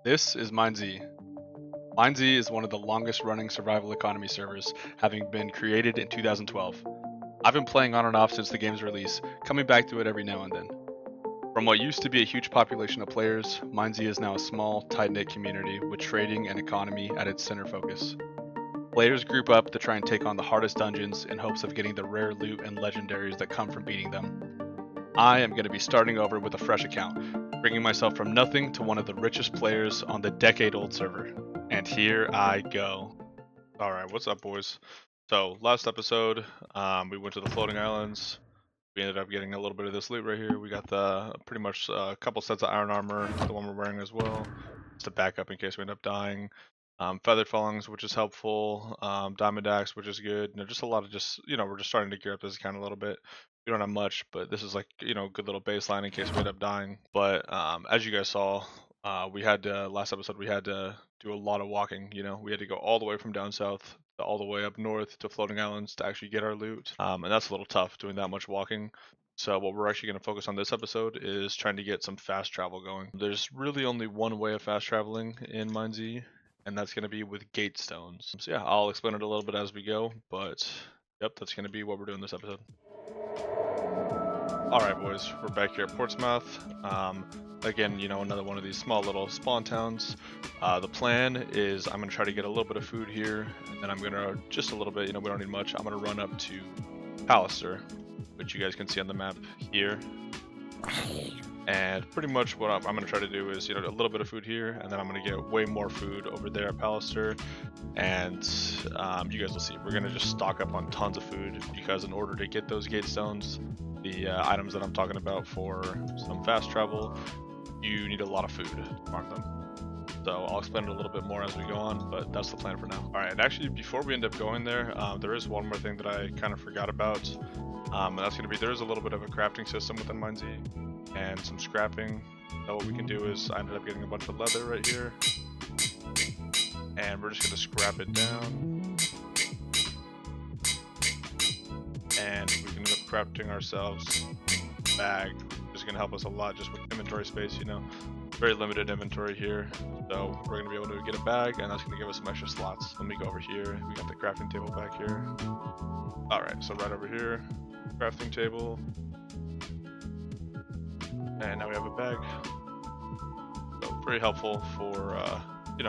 This is MineZ. MineZ is one of the longest running survival economy servers, having been created in 2012. I've been playing on and off since the game's release, coming back to it every now and then. From what used to be a huge population of players, MineZ is now a small, tight-knit community with trading and economy at its center focus. Players group up to try and take on the hardest dungeons in hopes of getting the rare loot and legendaries that come from beating them. I am going to be starting over with a fresh account, bringing myself from nothing to one of the richest players on the decade-old server. And here I go. Alright, what's up, boys? So, last episode, we went to the floating islands. We ended up getting a little bit of this loot right here. We got the pretty much a couple sets of iron armor, the one we're wearing as well, just to back up in case we end up dying. Feather fallings, which is helpful. Diamond axe, which is good. Just a lot of we're just starting to gear up this account a little bit. We don't have much, but this is like, a good little baseline in case we end up dying. But as you guys saw, we had to, last episode, we had to do a lot of walking. We had to go all the way from down south to all the way up north to floating islands to actually get our loot. And that's a little tough doing that much walking. So what we're actually going to focus on this episode is trying to get some fast travel going. There's really only one way of fast traveling in MineZ, and that's going to be with gate stones. So yeah, I'll explain it a little bit as we go, but yep, that's going to be what we're doing this episode. Alright boys, we're back here at Portsmouth. Again, another one of these small little spawn towns. The plan is I'm going to try to get a little bit of food here, and then I'm going to, just a little bit, we don't need much, I'm going to run up to Paluster, which you guys can see on the map here. And pretty much what I'm going to try to do is, a little bit of food here, and then I'm going to get way more food over there at Paluster. And you guys will see, we're going to just stock up on tons of food, because in order to get those gate stones, the items that I'm talking about for some fast travel, you need a lot of food to farm them. So I'll explain it a little bit more as we go on, but that's the plan for now. Alright, and actually before we end up going there, there is one more thing that I kind of forgot about. And that's going to be, there is a little bit of a crafting system within MineZ and some scrapping. So what we can do is, I ended up getting a bunch of leather right here, and we're just going to scrap it down, and we can end up crafting ourselves a bag, which is going to help us a lot just with inventory space. Very limited inventory here, so we're going to be able to get a bag, and that's going to give us some extra slots. Let me go over here. We got the crafting table back here. Alright, so right over here, crafting table, and now we have a bag. So pretty helpful for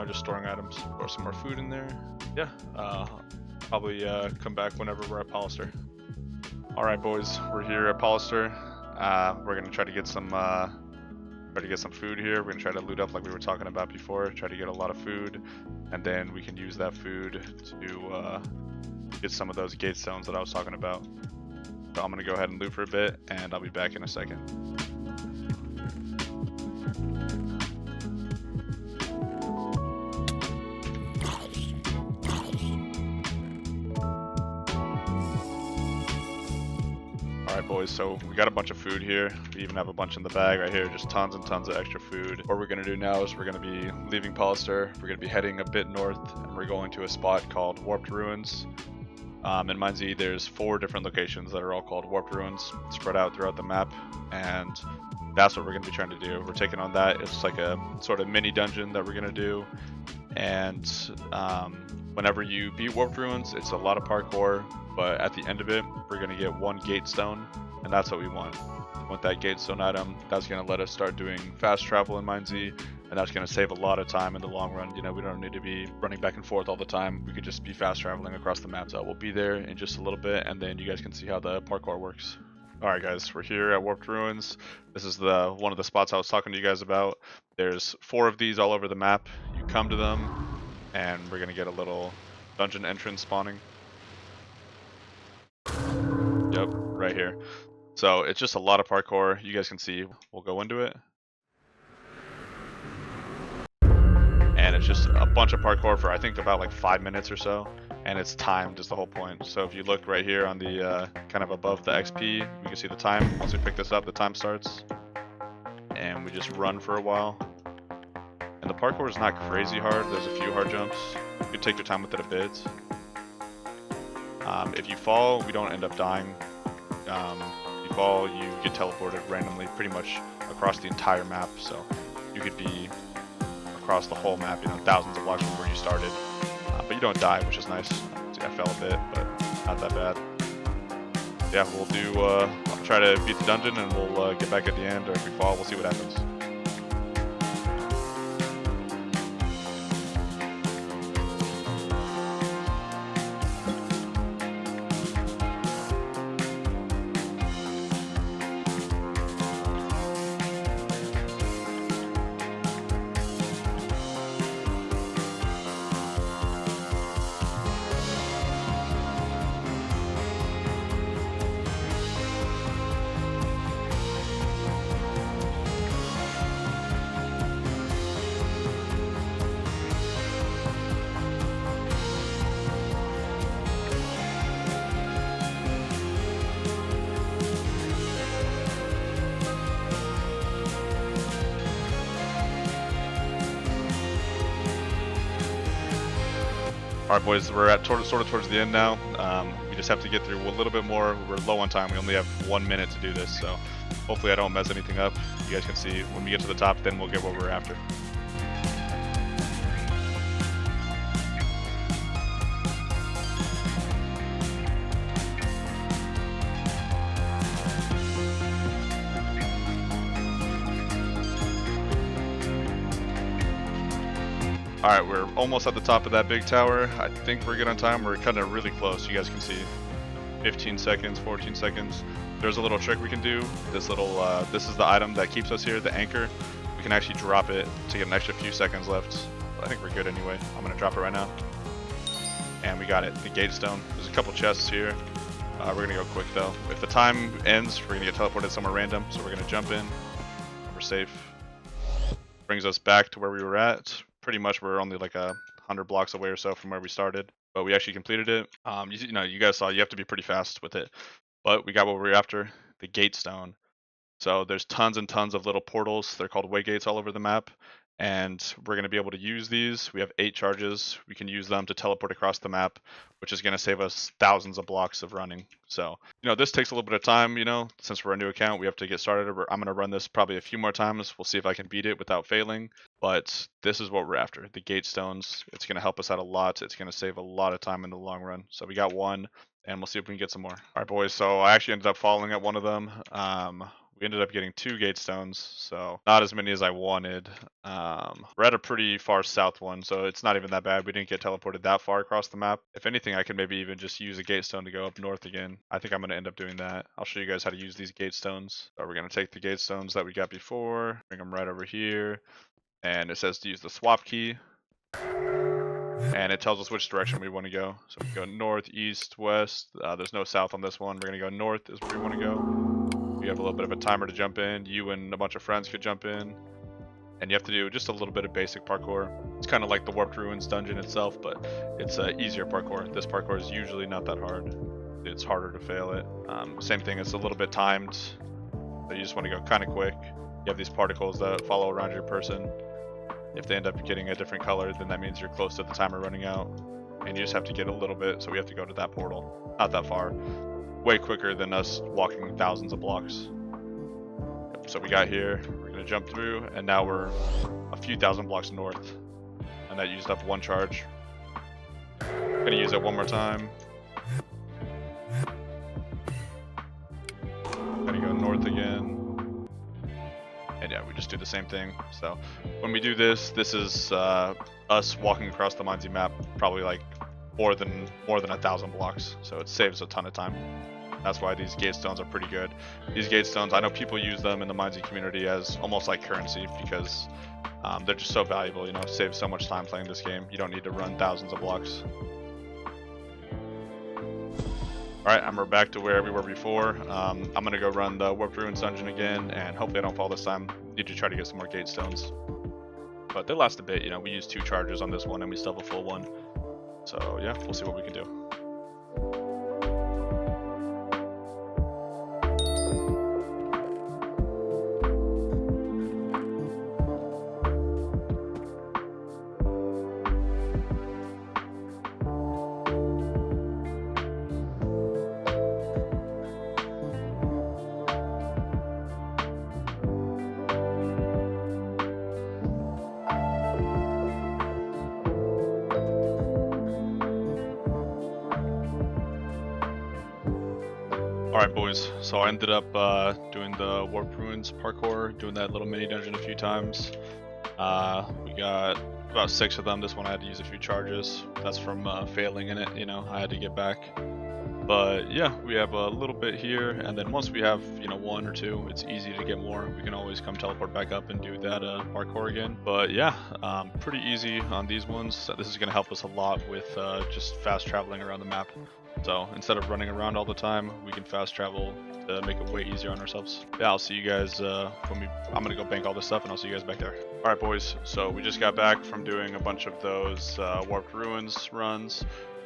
just storing items. Or some more food in there. Yeah, probably come back whenever we're at Paluster. Alright boys, we're here at Paluster. We're gonna try to get some food here. We're gonna try to loot up like we were talking about before, try to get a lot of food, and then we can use that food to get some of those gate stones that I was talking about. So I'm gonna go ahead and loot for a bit, and I'll be back in a second. Alright boys, so we got a bunch of food here. We even have a bunch in the bag right here, just tons and tons of extra food. What we're going to do now is we're going to be leaving Paluster. We're going to be heading a bit north, and we're going to a spot called Warped Ruins. In MineZ, there's 4 different locations that are all called Warped Ruins, spread out throughout the map, and that's what we're going to be trying to do. We're taking on that. It's like a sort of mini dungeon that we're going to do, and whenever you beat Warped Ruins, it's a lot of parkour, but at the end of it, we're going to get 1 gate stone, and that's what we want. We want that gate stone item. That's going to let us start doing fast travel in MineZ, and that's going to save a lot of time in the long run. We don't need to be running back and forth all the time. We could just be fast traveling across the map. So we'll be there in just a little bit, and then you guys can see how the parkour works. Alright guys, we're here at Warped Ruins. This is one of the spots I was talking to you guys about. There's 4 of these all over the map. You come to them, and we're going to get a little dungeon entrance spawning. Yep, right here. So it's just a lot of parkour. You guys can see. We'll go into it. And it's just a bunch of parkour for I think about like 5 minutes or so. And it's timed is the whole point. So if you look right here on the kind of above the XP, you can see the time. Once we pick this up, the time starts. And we just run for a while. And the parkour is not crazy hard. There's a few hard jumps. You can take your time with it a bit. If you fall, we don't end up dying. If you fall, you get teleported randomly pretty much across the entire map. So you could be across the whole map, you know, thousands of blocks from where you started. But you don't die, which is nice. See, I fell a bit, but not that bad. Yeah, we'll do, I'll try to beat the dungeon and we'll get back at the end, or if we fall, we'll see what happens. Alright boys, we're at sort of towards the end now. We just have to get through a little bit more. We're low on time. We only have 1 minute to do this, so hopefully I don't mess anything up. You guys can see when we get to the top, then we'll get what we're after. Alright, we're almost at the top of that big tower. I think we're good on time. We're kind of really close. You guys can see 15 seconds, 14 seconds. There's a little trick we can do. This is the item that keeps us here, the anchor. We can actually drop it to get an extra few seconds left. I think we're good anyway. I'm going to drop it right now. And we got it, the gate stone. There's a couple chests here. We're going to go quick though. If the time ends, we're going to get teleported somewhere random. So we're going to jump in. We're safe. Brings us back to where we were at. Pretty much we're only like 100 blocks away or so from where we started, but we actually completed it. You know, you guys saw you have to be pretty fast with it, but we got what we were after, the gate stone. So there's tons and tons of little portals. They're called way gates all over the map, and we're going to be able to use these. We have 8 charges. We can use them to teleport across the map, which is going to save us thousands of blocks of running. So, you know, this takes a little bit of time, you know, since we're a new account, we have to get started. I'm going to run this probably a few more times. We'll see if I can beat it without failing, but this is what we're after, the gate stones. It's going to help us out a lot. It's going to save a lot of time in the long run. So we got 1, and we'll see if we can get some more. All right, boys, so I actually ended up falling at one of them. We ended up getting 2 gate stones, so not as many as I wanted. We're at a pretty far south one, so it's not even that bad. We didn't get teleported that far across the map. If anything, I could maybe even just use a gate stone to go up north again. I think I'm going to end up doing that. I'll show you guys how to use these gate stones. So we're going to take the gate stones that we got before, bring them right over here, and it says to use the swap key. And it tells us which direction we want to go. So we go north, east, west. There's no south on this one. We're going to go north is where we want to go. You have a little bit of a timer to jump in. You and a bunch of friends could jump in. And you have to do just a little bit of basic parkour. It's kind of like the Warped Ruins dungeon itself, but it's easier parkour. This parkour is usually not that hard. It's harder to fail it. Same thing, it's a little bit timed. So you just want to go kind of quick. You have these particles that follow around your person. If they end up getting a different color, then that means you're close to the timer running out. And you just have to get a little bit, so we have to go to that portal. Not that far. Way quicker than us walking thousands of blocks. So we got here, we're going to jump through, and now we're a few thousand blocks north. And that used up 1 charge. Going to use it one more time. Going to go north again. And yeah, we just do the same thing. So when we do this, this is us walking across the Mindsy map, probably like more than 1,000 blocks. So it saves a ton of time. That's why these gate stones are pretty good. These gate stones, I know people use them in the Mindsy community as almost like currency because they're just so valuable, you know, save so much time playing this game. You don't need to run thousands of blocks. Alright, we're back to where we were before. I'm going to go run the Warped Ruins dungeon again, and hopefully I don't fall this time. Need to try to get some more gate stones. But they last a bit, you know, we used 2 charges on this one and we still have a full one. So yeah, we'll see what we can do. Alright boys, so I ended up doing the Warped Ruins parkour, doing that little mini dungeon a few times. We got about 6 of them. This one I had to use a few charges. That's from failing in it, I had to get back. But yeah, we have a little bit here, and then once we have, 1 or 2, it's easy to get more. We can always come teleport back up and do that parkour again. But yeah, pretty easy on these ones. This is going to help us a lot with just fast traveling around the map. So instead of running around all the time, we can fast travel to make it way easier on ourselves. Yeah, I'll see you guys I'm gonna go bank all this stuff, and I'll see you guys back there. All right, boys. So we just got back from doing a bunch of those Warped Ruins runs.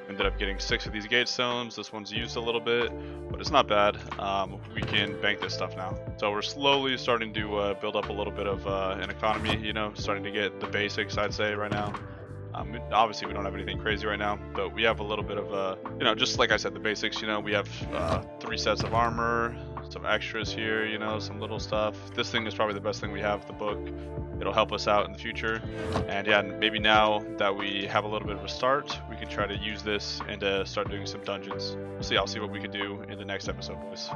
Ended up getting 6 of these gate stones. This one's used a little bit, but it's not bad. We can bank this stuff now. So we're slowly starting to build up a little bit of an economy, starting to get the basics, I'd say, right now. Obviously we don't have anything crazy right now, but we have a little bit of just like I said, the basics. We have 3 sets of armor, some extras here, some little stuff. This thing is probably the best thing we have, the book. It'll help us out in the future. And yeah, maybe now that we have a little bit of a start, we can try to use this and start doing some dungeons. I'll see what we can do in the next episode, boys.